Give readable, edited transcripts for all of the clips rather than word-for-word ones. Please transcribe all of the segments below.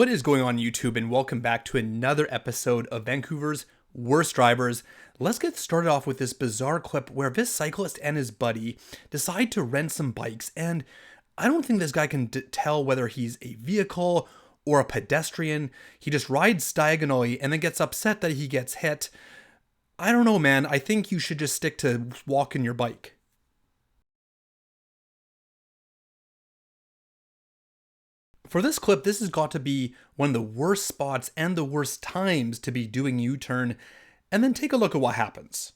What is going on YouTube, and welcome back to another episode of Vancouver's Worst Drivers. Let's get started off with this bizarre clip where this cyclist and his buddy decide to rent some bikes, and I don't think this guy can tell whether he's a vehicle or a pedestrian. He just rides diagonally and then gets upset that he gets hit. I don't know, man. I think you should just stick to walking your bike. For this clip, this has got to be one of the worst spots and the worst times to be doing U-turn, and then take a look at what happens.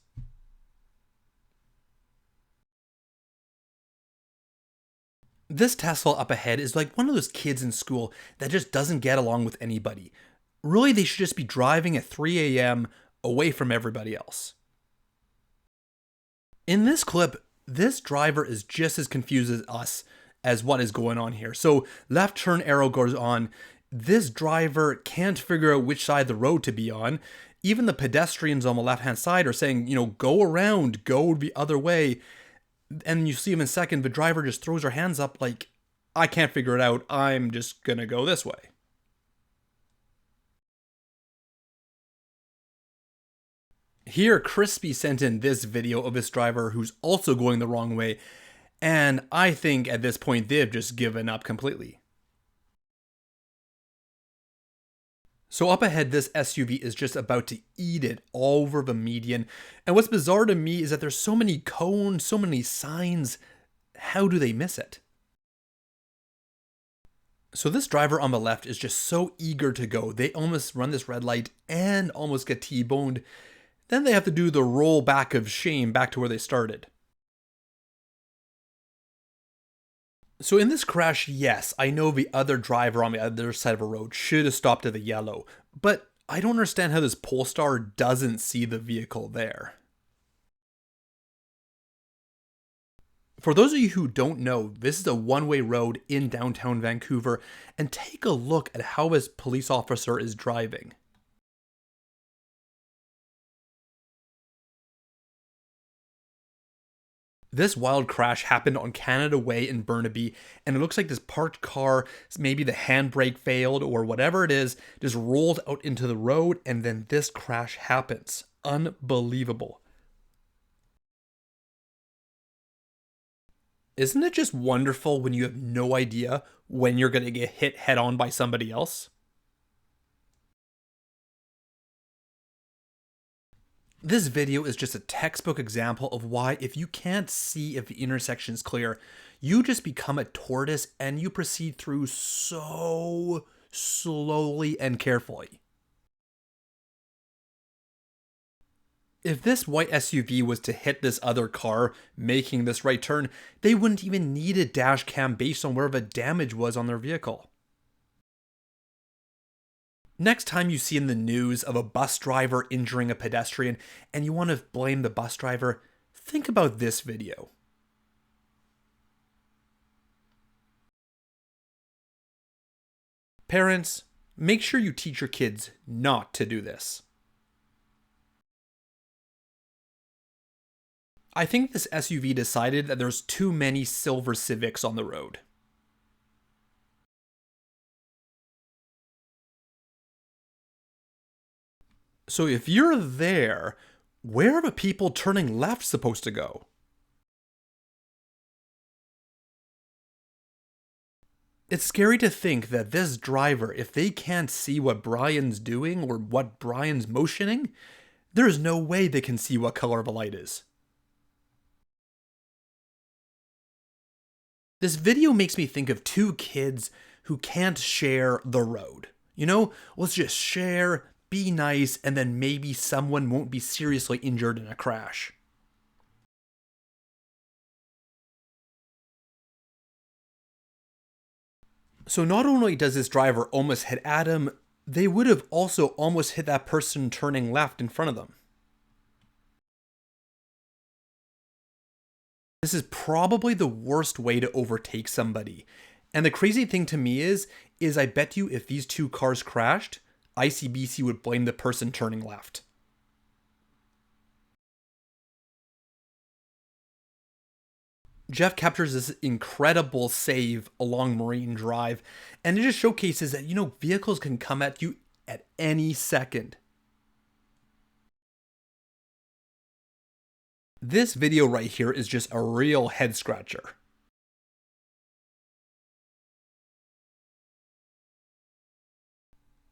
This Tesla up ahead is like one of those kids in school that just doesn't get along with anybody. Really, they should just be driving at 3 a.m. away from everybody else. In this clip, this driver is just as confused as us as what is going on here. So left turn arrow goes on. This driver can't figure out which side of the road to be on. Even the pedestrians on the left hand side are saying, go around, go the other way. And you see him in second, the driver just throws her hands up like, I can't figure it out. I'm just gonna go this way. Here, Crispy sent in this video of this driver who's also going the wrong way. And I think at this point, they've just given up completely. So up ahead, this SUV is just about to eat it all over the median. And what's bizarre to me is that there's so many cones, so many signs. How do they miss it? So this driver on the left is just so eager to go. They almost run this red light and almost get T-boned. Then they have to do the roll back of shame back to where they started. So in this crash, yes, I know the other driver on the other side of the road should have stopped at the yellow, but I don't understand how this Polestar doesn't see the vehicle there. For those of you who don't know, this is a one-way road in downtown Vancouver, and take a look at how this police officer is driving. This wild crash happened on Canada Way in Burnaby, and it looks like this parked car, maybe the handbrake failed or whatever it is, just rolled out into the road, and then this crash happens. Unbelievable. Isn't it just wonderful when you have no idea when you're going to get hit head on by somebody else? This video is just a textbook example of why if you can't see if the intersection is clear, you just become a tortoise and you proceed through so slowly and carefully. If this white SUV was to hit this other car making this right turn, they wouldn't even need a dash cam based on where the damage was on their vehicle. Next time you see in the news of a bus driver injuring a pedestrian and you want to blame the bus driver, think about this video. Parents, make sure you teach your kids not to do this. I think this SUV decided that there's too many silver Civics on the road. So if you're there, where are the people turning left supposed to go? It's scary to think that this driver, if they can't see what Brian's doing or what Brian's motioning, there's no way they can see what color the light is. This video makes me think of two kids who can't share the road. Let's just share, be nice, and then maybe someone won't be seriously injured in a crash. So not only does this driver almost hit Adam, they would have also almost hit that person turning left in front of them. This is probably the worst way to overtake somebody. And the crazy thing to me is I bet you if these two cars crashed, ICBC would blame the person turning left. Jeff captures this incredible save along Marine Drive, and it just showcases that, vehicles can come at you at any second. This video right here is just a real head scratcher.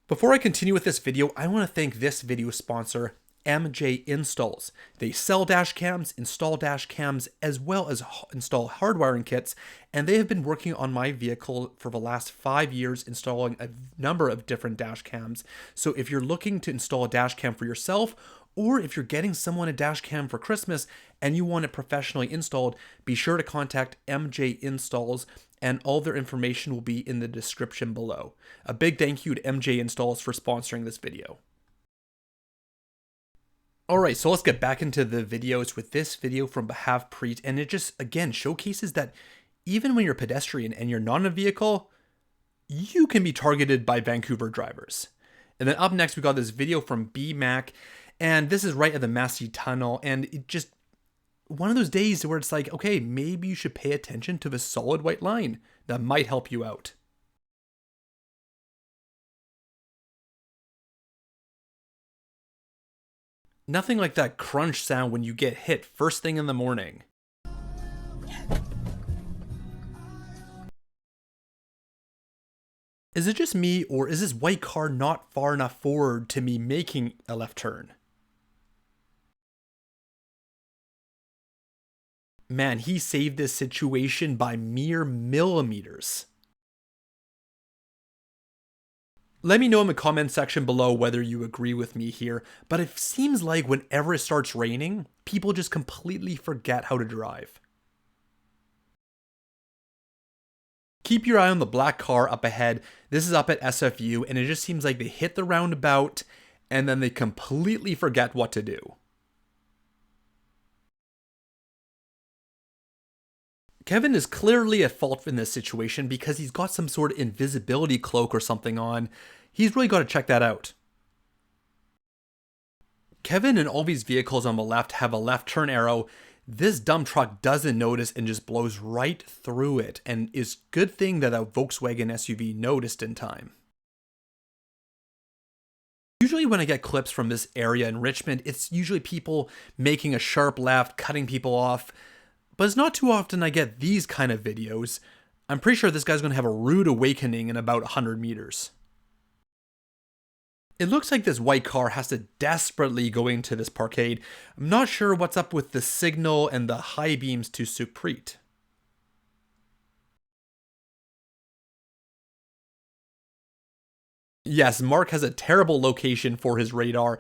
Before I continue with this video, I want to thank this video sponsor, MJ Installs. They sell dash cams, install dash cams, as well as install hardwiring kits, and they have been working on my vehicle for the last 5 years, installing a number of different dash cams. So if you're looking to install a dash cam for yourself, or if you're getting someone a dash cam for Christmas and you want it professionally installed, be sure to contact MJ Installs, and all their information will be in the description below. A big thank you to MJ Installs for sponsoring this video. Alright, so let's get back into the videos with this video from Behalf Preet, and it just, again, showcases that even when you're a pedestrian and you're not in a vehicle, you can be targeted by Vancouver drivers. And then up next, we got this video from BMac, and this is right at the Massey Tunnel, and it just, one of those days where it's like, okay, maybe you should pay attention to the solid white line. That might help you out. Nothing like that crunch sound when you get hit first thing in the morning. Is it just me, or is this white car not far enough forward to me making a left turn? Man, he saved this situation by mere millimeters. Let me know in the comment section below whether you agree with me here, but it seems like whenever it starts raining, people just completely forget how to drive. Keep your eye on the black car up ahead. This is up at SFU, and it just seems like they hit the roundabout and then they completely forget what to do. Kevin is clearly at fault in this situation because he's got some sort of invisibility cloak or something on. He's really got to check that out. Kevin and all these vehicles on the left have a left turn arrow. This dumb truck doesn't notice and just blows right through it, and it's good thing that a Volkswagen SUV noticed in time. Usually when I get clips from this area in Richmond, it's usually people making a sharp left, cutting people off. But it's not too often I get these kind of videos. I'm pretty sure this guy's going to have a rude awakening in about 100 meters. It looks like this white car has to desperately go into this parkade. I'm not sure what's up with the signal and the high beams to Supreet. Yes, Mark has a terrible location for his radar,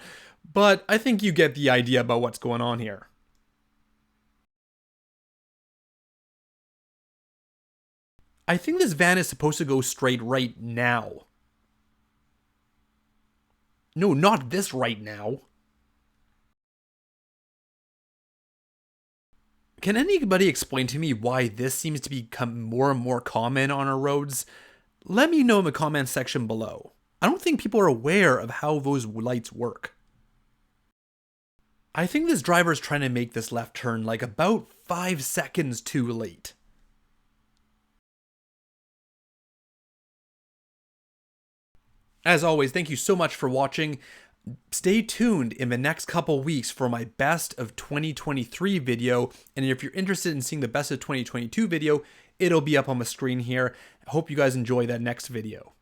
but I think you get the idea about what's going on here. I think this van is supposed to go straight right now. No, not this right now. Can anybody explain to me why this seems to become more and more common on our roads? Let me know in the comment section below. I don't think people are aware of how those lights work. I think this driver is trying to make this left turn like about 5 seconds too late. As always, thank you so much for watching. Stay tuned in the next couple weeks for my best of 2023 video. And if you're interested in seeing the best of 2022 video, it'll be up on the screen here. I hope you guys enjoy that next video.